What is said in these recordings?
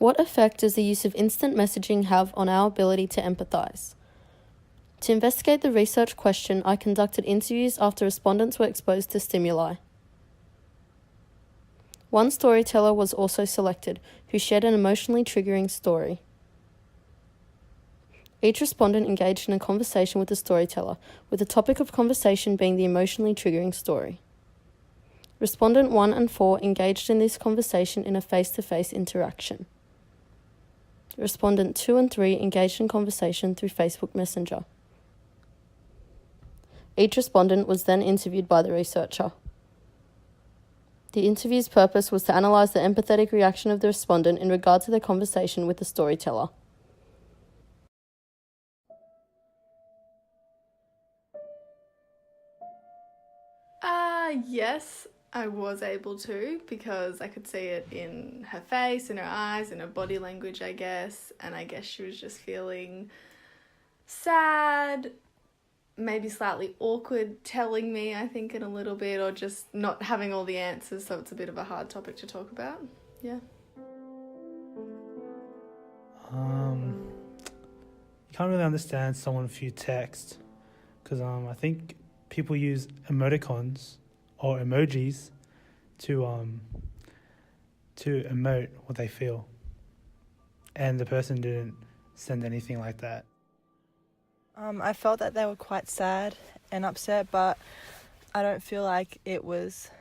What effect does the use of instant messaging have on our ability to empathise? To investigate the research question, I conducted interviews after respondents were exposed to stimuli. One storyteller was also selected, who shared an emotionally triggering story. Each respondent engaged in a conversation with the storyteller, with the topic of conversation being the emotionally triggering story. Respondent 1 and 4 engaged in this conversation in a face-to-face interaction. Respondent 2 and 3 engaged in conversation through Facebook Messenger. Each respondent was then interviewed by the researcher. The interview's purpose was to analyse the empathetic reaction of the respondent in regard to their conversation with the storyteller. Yes, I was able to, because I could see it in her face, in her eyes, in her body language, I guess, and I guess she was just feeling sad, maybe slightly awkward telling me, I think, in a little bit, or just not having all the answers, so it's a bit of a hard topic to talk about. Yeah. You can't really understand someone through text, because I think people use emoticons or emojis to emote what they feel, and the person didn't send anything like that. I felt that they were quite sad and upset, but I don't feel like it was...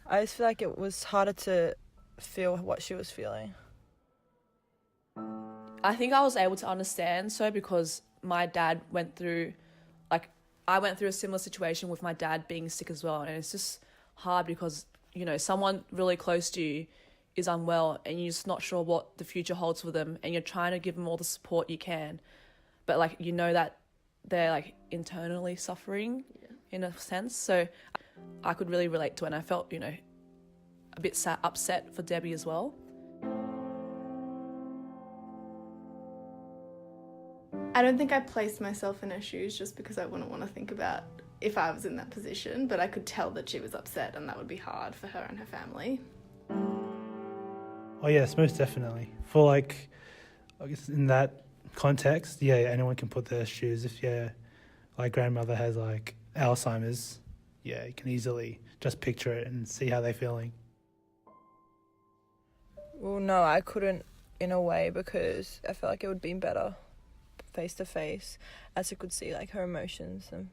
I just feel like it was harder to feel what she was feeling. I think I was able to understand because my dad went through, I went through a similar situation with my dad being sick as well, and it's just hard because, someone really close to you is unwell and you're just not sure what the future holds for them, and you're trying to give them all the support you can, but that they're internally suffering in a sense. So I could really relate to it, and I felt, a bit upset for Debbie as well. I don't think I placed myself in her shoes just because I wouldn't want to think about if I was in that position, but I could tell that she was upset and that would be hard for her and her family. Oh yes, most definitely. For I guess in that context, anyone can put their shoes. If grandmother has Alzheimer's, you can easily just picture it and see how they're feeling. Well, no, I couldn't in a way, because I felt like it would be better face to face, as I could see her emotions. And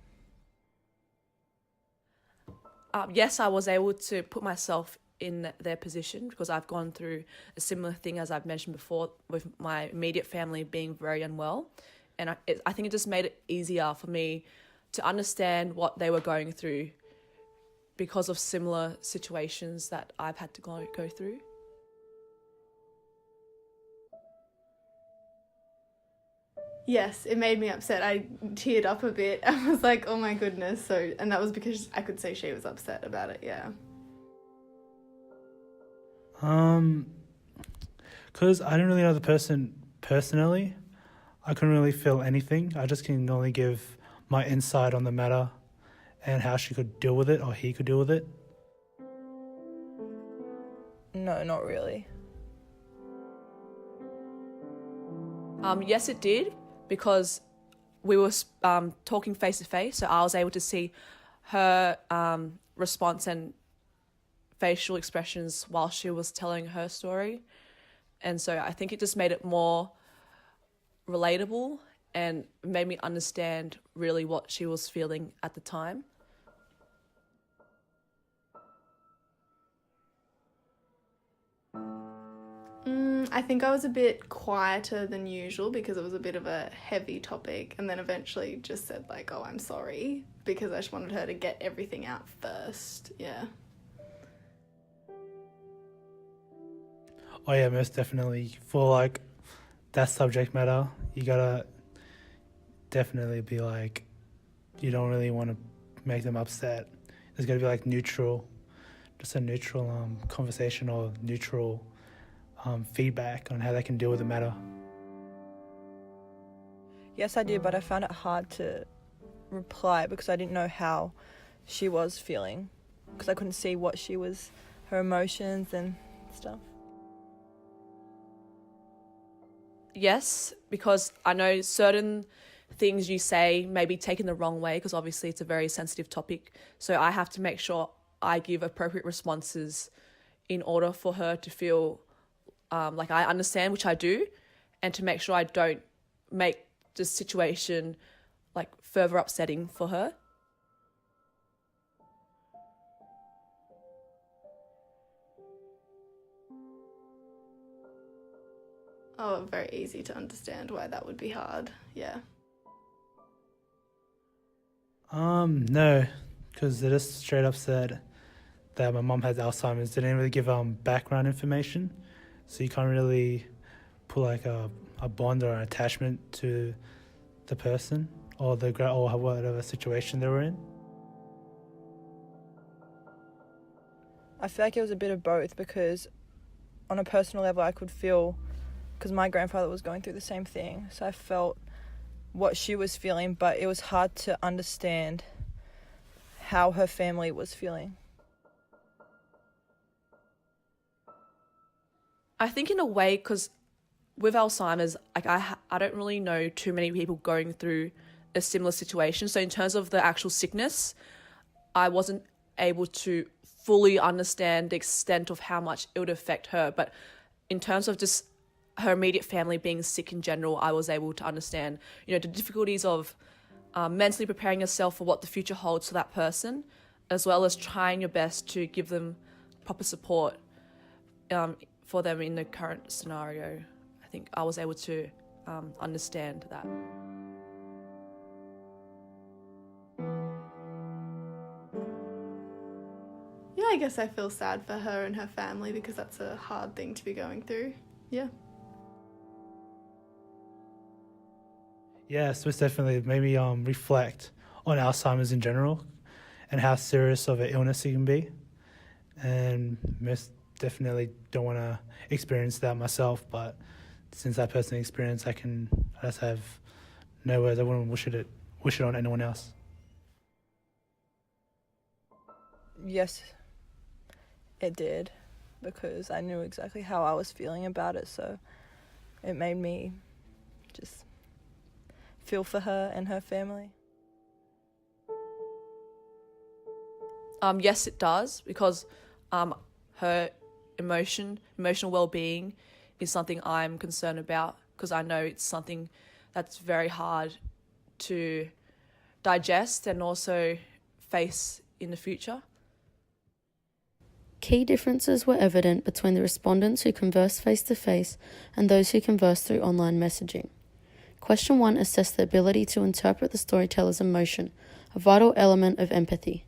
yes, I was able to put myself in their position because I've gone through a similar thing, as I've mentioned before, with my immediate family being very unwell, and I think it just made it easier for me to understand what they were going through because of similar situations that I've had to go through. Yes, it made me upset. I teared up a bit. I was like, oh my goodness. And that was because I could see she was upset about it, yeah. Because I don't really know the person personally, I couldn't really feel anything. I just can only give my insight on the matter and how she could deal with it, or he could deal with it. no, not really. Yes, it did, because we were talking face to face, so I was able to see her response and facial expressions while she was telling her story, and so I think it just made it more relatable and made me understand really what she was feeling at the time. I think I was a bit quieter than usual because it was a bit of a heavy topic, and then eventually just said oh, I'm sorry, because I just wanted her to get everything out first. Yeah. Oh yeah, most definitely. For that subject matter, you gotta definitely be you don't really want to make them upset. There's gotta be neutral, just a neutral conversation, or neutral feedback on how they can deal with the matter. Yes, I did, but I found it hard to reply because I didn't know how she was feeling, because I couldn't see what her emotions and stuff. yes, because I know certain things you say may be taken the wrong way, because obviously it's a very sensitive topic. So I have to make sure I give appropriate responses in order for her to feel like I understand, which I do, and to make sure I don't make the situation like further upsetting for her. Oh, very easy to understand why that would be hard. Yeah. No, because they just straight up said that my mom has Alzheimer's. They didn't really give background information, so you can't really put like a bond or an attachment to the person or or whatever situation they were in. I feel like it was a bit of both, because on a personal level I could feel, because my grandfather was going through the same thing, so I felt what she was feeling, but it was hard to understand how her family was feeling. I think in a way, because with Alzheimer's, like I don't really know too many people going through a similar situation. So in terms of the actual sickness, I wasn't able to fully understand the extent of how much it would affect her. But in terms of just her immediate family being sick in general, I was able to understand, the difficulties of mentally preparing yourself for what the future holds for that person, as well as trying your best to give them proper support for them in the current scenario. I think I was able to understand that. Yeah, I guess I feel sad for her and her family, because that's a hard thing to be going through. Yeah. Yeah, so it's definitely made me reflect on Alzheimer's in general and how serious of an illness it can be, and most definitely don't want to experience that myself, but since I personally experienced, I just have no words. I wouldn't wish it on anyone else. Yes, it did, because I knew exactly how I was feeling about it, so it made me just feel for her and her family. Yes, it does, because her emotional well-being is something I'm concerned about, because I know it's something that's very hard to digest and also face in the future. Key differences were evident between the respondents who conversed face-to-face and those who conversed through online messaging. Question 1 assessed the ability to interpret the storyteller's emotion, a vital element of empathy.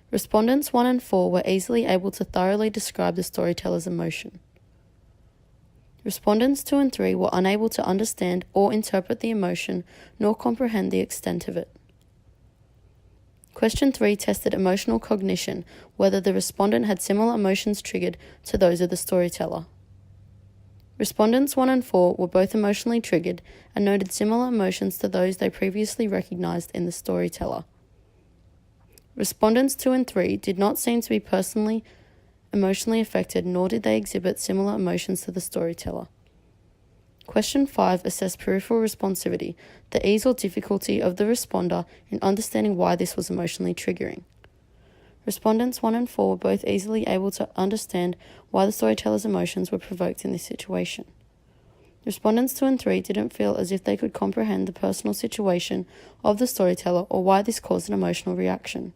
Respondents 1 and 4 were easily able to thoroughly describe the storyteller's emotion. Respondents 2 and 3 were unable to understand or interpret the emotion, nor comprehend the extent of it. Question 3 tested emotional cognition, whether the respondent had similar emotions triggered to those of the storyteller. Respondents 1 and 4 were both emotionally triggered and noted similar emotions to those they previously recognized in the storyteller. Respondents 2 and 3 did not seem to be personally emotionally affected, nor did they exhibit similar emotions to the storyteller. Question 5 assessed peripheral responsivity, the ease or difficulty of the responder in understanding why this was emotionally triggering. Respondents 1 and 4 were both easily able to understand why the storyteller's emotions were provoked in this situation. Respondents 2 and 3 didn't feel as if they could comprehend the personal situation of the storyteller or why this caused an emotional reaction.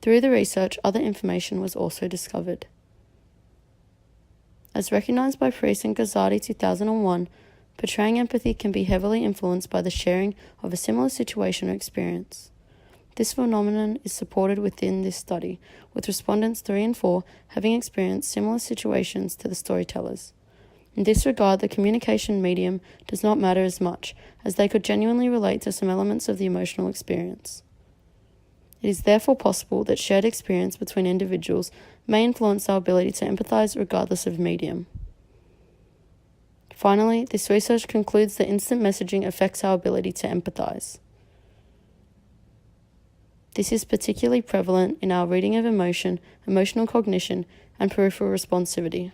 Through the research, other information was also discovered. As recognised by Priest and Gazzardi 2001, portraying empathy can be heavily influenced by the sharing of a similar situation or experience. This phenomenon is supported within this study, with respondents 3 and 4 having experienced similar situations to the storytellers. In this regard, the communication medium does not matter as much, as they could genuinely relate to some elements of the emotional experience. It is therefore possible that shared experience between individuals may influence our ability to empathise regardless of medium. Finally, this research concludes that instant messaging affects our ability to empathise. This is particularly prevalent in our reading of emotion, emotional cognition, and peripheral responsivity.